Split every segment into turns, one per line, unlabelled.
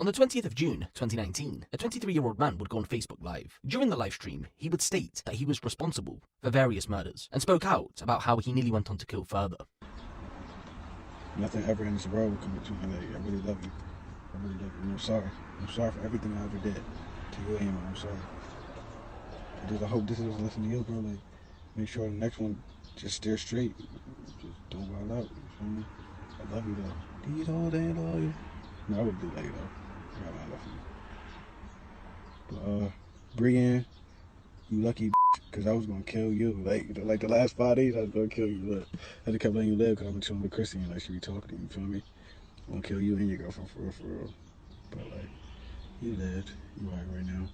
On the 20th of June 2019, a 23-year-old man would go on Facebook Live. During the live stream, he would state that he was responsible for various murders and spoke out about how he nearly went on to kill further.
Nothing ever in this world will come between me. Like, I really love you. I really love you. And I'm sorry. I'm sorry for everything I ever did to you and I'm sorry. I hope this is a lesson to you, bro. Like, make sure the next one just steer straight. Just don't wild out. You feel me? I love you though. These all day love you. No, I would do like though. I got my love for you. But Brienne, you lucky because I was gonna kill you. Like the last 5 days I was gonna kill you. Look, I just kept letting you live because I've been chilling with Chrissy and like she be talking to you, feel me? I'm gonna kill you and your girlfriend for real. But like, you lived. You right now.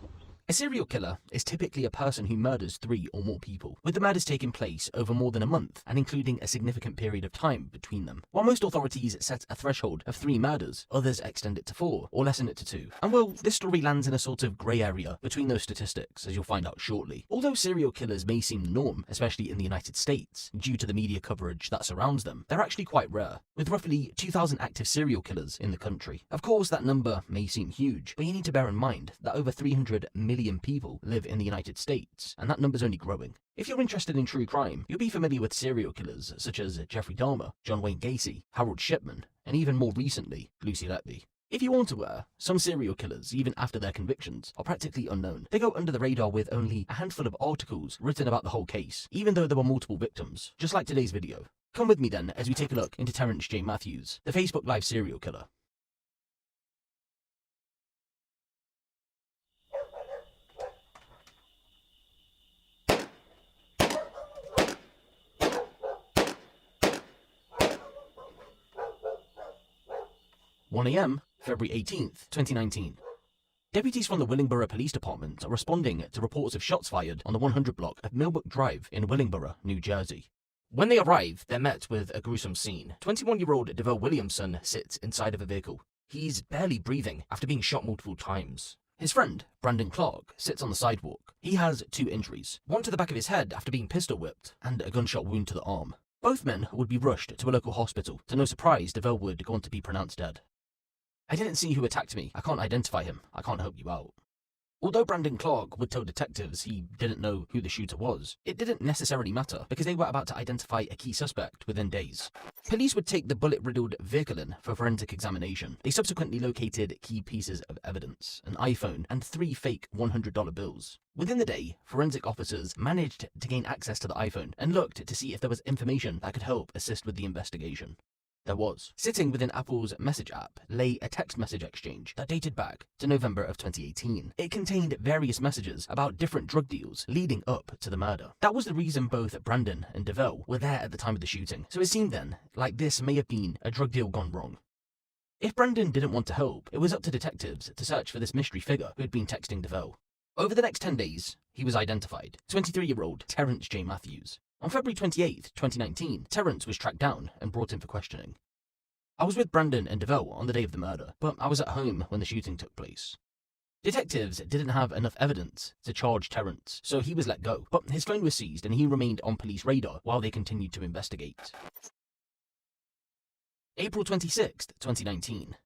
A serial killer is typically a person who murders 3 or more people, with the murders taking place over more than a month and including a significant period of time between them. While most authorities set a threshold of 3 murders, others extend it to 4 or lessen it to 2. And well, this story lands in a sort of grey area between those statistics, as you'll find out shortly. Although serial killers may seem the norm, especially in the United States, due to the media coverage that surrounds them, they're actually quite rare, with roughly 2,000 active serial killers in the country. Of course, that number may seem huge, but you need to bear in mind that over 300 million people live in the United States, and that number's only growing. If you're interested in true crime, you'll be familiar with serial killers such as Jeffrey Dahmer, John Wayne Gacy, Harold Shipman, and even more recently, Lucy Letby. If you aren't aware, some serial killers, even after their convictions, are practically unknown. They go under the radar with only a handful of articles written about the whole case, even though there were multiple victims, just like today's video. Come with me then as we take a look into Terrence J. Matthews, the Facebook Live serial killer. (1 a.m., February 18th, 2019. Deputies from the Willingboro Police Department are responding to reports of shots fired on the 100 block of Millbrook Drive in Willingboro, New Jersey. When they arrive, they're met with a gruesome scene. 21-year-old DeVell Williamson sits inside of a vehicle. He's barely breathing after being shot multiple times. His friend, Brandon Clark, sits on the sidewalk. He has 2 injuries, one to the back of his head after being pistol whipped, and a gunshot wound to the arm. Both men would be rushed to a local hospital. To no surprise, DeVell would go on to be pronounced dead. "I didn't see who attacked me. I can't identify him. I can't help you out." Although Brandon Clark would tell detectives he didn't know who the shooter was, it didn't necessarily matter because they were about to identify a key suspect within days. Police would take the bullet-riddled vehicle in for forensic examination. They subsequently located key pieces of evidence, an iPhone and 3 fake $100 bills. Within the day, forensic officers managed to gain access to the iPhone and looked to see if there was information that could help assist with the investigation. There was. Sitting within Apple's Message app lay a text message exchange that dated back to November of 2018. It contained various messages about different drug deals leading up to the murder. That was the reason both Brandon and DeVell were there at the time of the shooting, so it seemed then like this may have been a drug deal gone wrong. If Brandon didn't want to help, it was up to detectives to search for this mystery figure who had been texting DeVell. Over the next 10 days, he was identified, 23-year-old Terrence J. Matthews. On February 28, 2019, Terrence was tracked down and brought in for questioning. "I was with Brandon and DeVell on the day of the murder, but I was at home when the shooting took place." Detectives didn't have enough evidence to charge Terrence, so he was let go, but his phone was seized and he remained on police radar while they continued to investigate. April 26, 2019.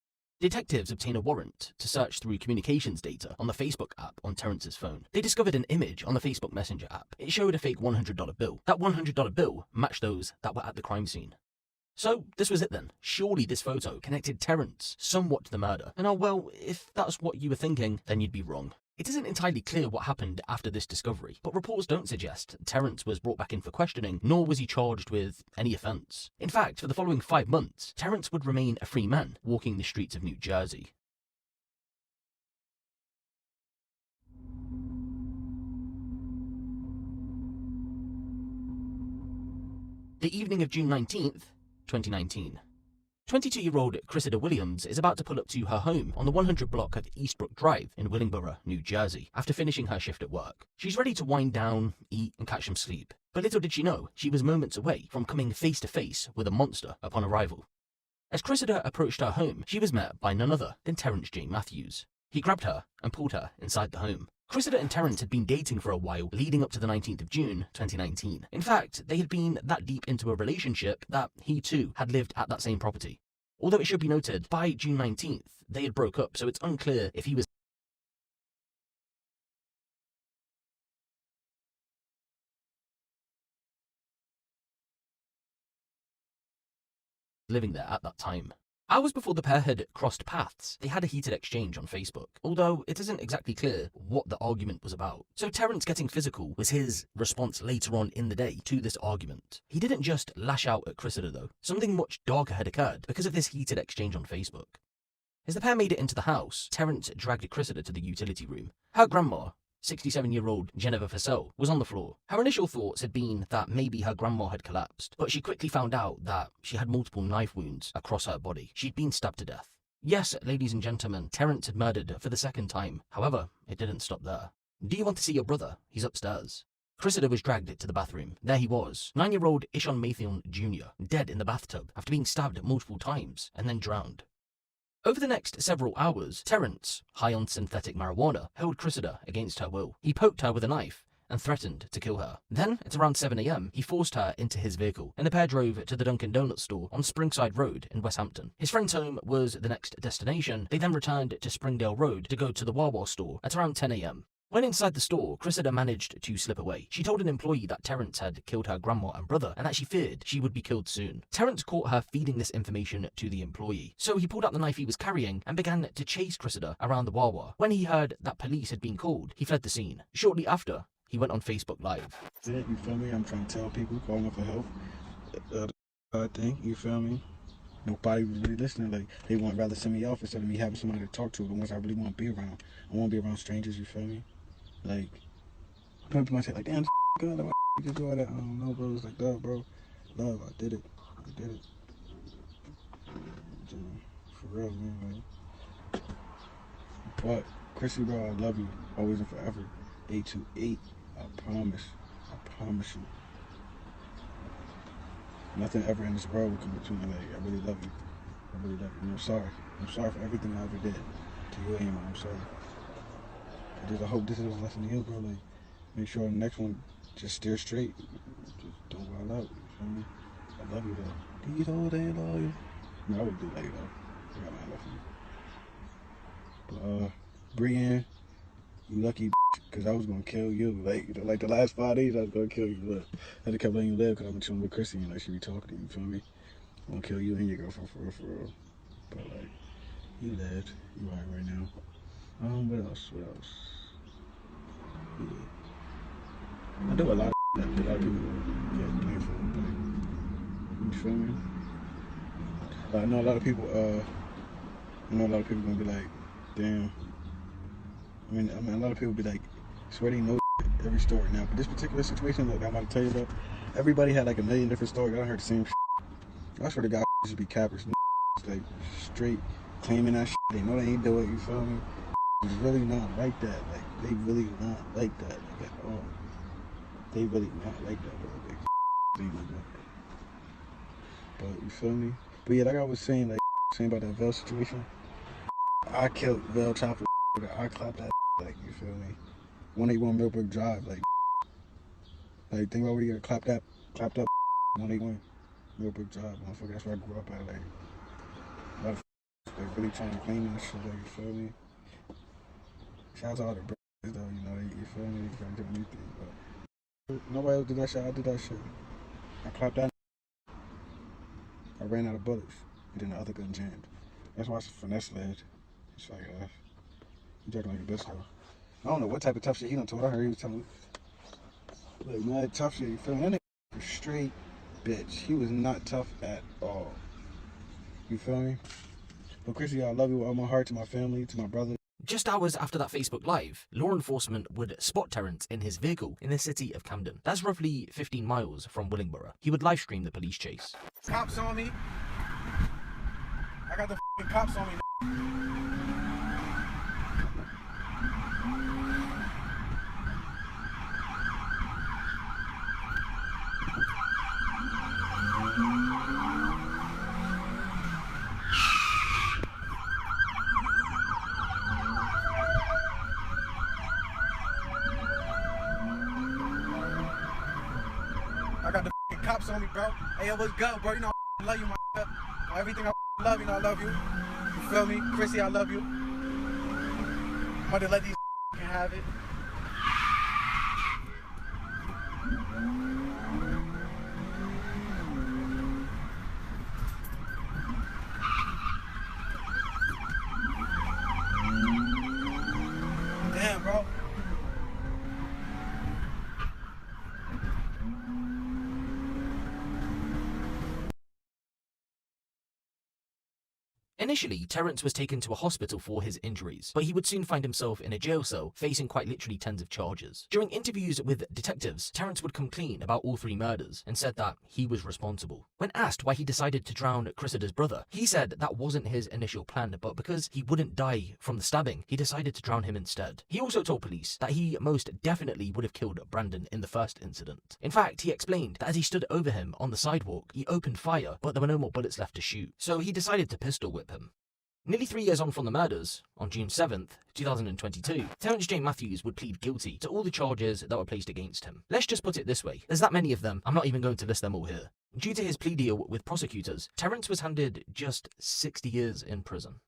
Detectives obtain a warrant to search through communications data on the Facebook app on Terrence's phone. They discovered an image on the Facebook Messenger app. It showed a fake $100 bill. That $100 bill matched those that were at the crime scene. So this was it then. Surely this photo connected Terrence somewhat to the murder. And well, if that's what you were thinking, then you'd be wrong. It isn't entirely clear what happened after this discovery, but reports don't suggest Terrence was brought back in for questioning, nor was he charged with any offence. In fact, for the following 5 months, Terrence would remain a free man walking the streets of New Jersey. The evening of June 19th, 2019. 22-year-old Cressida Williams is about to pull up to her home on the 100 block of Eastbrook Drive in Willingboro, New Jersey, after finishing her shift at work. She's ready to wind down, eat, and catch some sleep. But little did she know, she was moments away from coming face to face with a monster upon arrival. As Cressida approached her home, she was met by none other than Terrence J. Matthews. He grabbed her and pulled her inside the home. Cressida and Terrence had been dating for a while leading up to the 19th of June, 2019. In fact, they had been that deep into a relationship that he too had lived at that same property. Although it should be noted, by June 19th, they had broke up, so it's unclear if he was living there at that time. Hours before the pair had crossed paths, they had a heated exchange on Facebook, although it isn't exactly clear what the argument was about. So Terence getting physical was his response later on in the day to this argument. He didn't just lash out at Cressida though. Something much darker had occurred because of this heated exchange on Facebook. As the pair made it into the house, Terence dragged Cressida to the utility room. Her grandma, 67-year-old Jennifer Fussell, was on the floor. Her initial thoughts had been that maybe her grandma had collapsed, but she quickly found out that she had multiple knife wounds across her body. She'd been stabbed to death. Yes, ladies and gentlemen, Terence had murdered for the second time. However, it didn't stop there. Do you want to see your brother? He's upstairs. Cressida was dragged to the bathroom. There he was, 9-year-old Ishon Mathion Jr., dead in the bathtub after being stabbed multiple times and then drowned. Over the next several hours, Terence, high on synthetic marijuana, held Cressida against her will. He poked her with a knife and threatened to kill her. Then, at around 7 a.m., he forced her into his vehicle, and the pair drove to the Dunkin' Donuts store on Springside Road in Westhampton. His friend's home was the next destination. They then returned to Springdale Road to go to the Wawa store at around 10 a.m. When inside the store, Cressida managed to slip away. She told an employee that Terence had killed her grandma and brother and that she feared she would be killed soon. Terence caught her feeding this information to the employee, so he pulled out the knife he was carrying and began to chase Cressida around the Wawa. When he heard that police had been called, he fled the scene. Shortly after, he went on Facebook Live.
You feel me? I'm trying to tell people, calling for help. I think, you feel me? Nobody was really listening. Like, they want rather send me off instead of me having somebody to talk to the ones I really want to be around. I want to be around strangers, you feel me? Like, people might say, like, damn, good, like, you just do all that. I don't know, bro. It's like, duh, bro. Love, I did it. I did it. For real, man. Like, but, Chrissy, bro, I love you. Always and forever. 828. I promise. I promise you. Nothing ever in this world will come between me. Like, I really love you. I really love you. And I'm sorry. I'm sorry for everything I ever did to you, Emma. I'm sorry. I hope this is a lesson to you, bro. Like, make sure the next one just steer straight. Just don't wild out. You feel me? I love you, though. Do you know they love you? No, I would do that, though. I got my love for you. But, Brienne, you lucky, because I was going to kill you. Like the last 5 days, I was going to kill you. Look, I just kept letting you live because I've been chilling with Chrissy and, like, she be talking to you, feel me? I'm going to kill you and your girlfriend for real. But, like, you lived. You right now. What else? Yeah. I do a lot of that a lot of people get blamed for, but you feel me? I know a lot of people gonna be like, damn. I mean a lot of people be like, swear they know every story now. But this particular situation, look, I'm about to tell you about, everybody had like a million different stories. I heard the same shit. I swear to God, should be cappers. Like straight claiming that shit. They know they ain't do it, you feel me? It's really not like that. Like, they really not like that, like, at all. They really not like that, bro. They really not. But, you feel me? But yeah, like I was saying, like, saying about that Vel situation, I killed Vel Chopper. I clapped that, like, you feel me? 181 Millbrook Drive, like, think about where you got clapped up, 181 Millbrook Drive, motherfucker. That's where I grew up at, like, a lot of they really trying to claim that shit, like, you feel me? Shout out to all the brothers, though, you know, you feel me? They can't do anything, but nobody else did that shit. I did that shit. I clapped that. I ran out of bullets, and then the other gun jammed. That's why I finesse led. It's like, you talking like a bitch, though. I don't know what type of tough shit he done told. I heard he was telling me, like, mad tough shit, you feel me? That nigga was straight bitch. He was not tough at all. You feel me? But Chrissy, I love you with all my heart, to my family, to my brother.
Just hours after that Facebook Live, law enforcement would spot Terence in his vehicle in the city of Camden. That's roughly 15 miles from Willingboro. He would live stream the police chase.
Cops on me. I got the f***ing cops on me. I got the f***ing cops on me, bro. Hey, yo, what's good, bro? You know I love you, my everything I love you, I love you. You feel me? Chrissy, I love you. I'm gonna let these have it. Damn, bro.
Initially, Terence was taken to a hospital for his injuries, but he would soon find himself in a jail cell, facing quite literally tens of charges. During interviews with detectives, Terence would come clean about all 3 murders and said that he was responsible. When asked why he decided to drown Cressida's brother, he said that wasn't his initial plan, but because he wouldn't die from the stabbing, he decided to drown him instead. He also told police that he most definitely would have killed Brandon in the first incident. In fact, he explained that as he stood over him on the sidewalk, he opened fire, but there were no more bullets left to shoot, so he decided to pistol whip him. Nearly 3 years on from the murders, on June 7th, 2022, Terence J. Matthews would plead guilty to all the charges that were placed against him. Let's just put it this way, there's that many of them, I'm not even going to list them all here. Due to his plea deal with prosecutors, Terence was handed just 60 years in prison.